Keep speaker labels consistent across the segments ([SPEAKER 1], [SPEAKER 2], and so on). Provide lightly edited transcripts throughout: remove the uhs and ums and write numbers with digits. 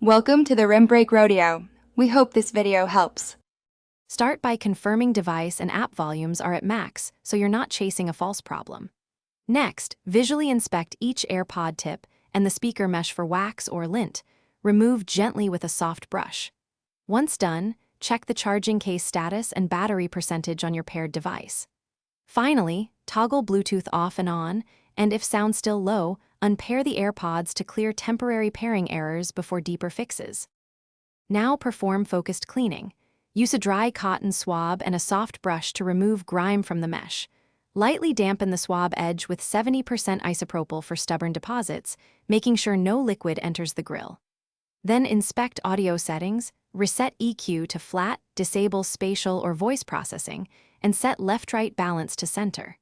[SPEAKER 1] Welcome to the Rim Break Rodeo. We hope this video helps.
[SPEAKER 2] Start by confirming device and app volumes are at max, so you're not chasing a false problem. Next, visually inspect each AirPod tip and the speaker mesh for wax or lint. Remove gently with a soft brush. Once done, check the charging case status and battery percentage on your paired device. Finally, toggle Bluetooth off and on, and if sound still low, unpair the AirPods to clear temporary pairing errors before deeper fixes. Now perform focused cleaning. Use a dry cotton swab and a soft brush to remove grime from the mesh. Lightly dampen the swab edge with 70% isopropyl for stubborn deposits, making sure no liquid enters the grill. Then inspect audio settings, reset EQ to flat, disable spatial or voice processing, and set left-right balance to center.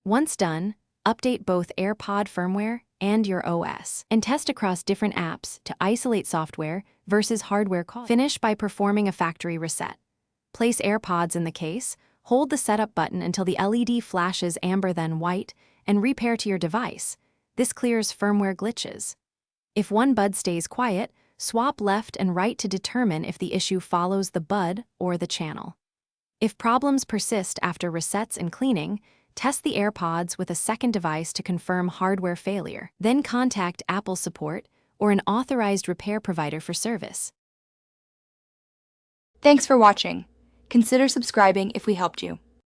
[SPEAKER 2] Once done, update both AirPod firmware and your OS, and test across different apps to isolate software versus hardware calls. Finish by performing a factory reset. Place AirPods in the case, hold the setup button until the LED flashes amber then white, and repair to your device. This clears firmware glitches. If one bud stays quiet, swap left and right to determine if the issue follows the bud or the channel. If problems persist after resets and cleaning, test the AirPods with a second device to confirm hardware failure. Then contact Apple support or an authorized repair provider for service.
[SPEAKER 1] Thanks for watching. Consider subscribing if we helped you.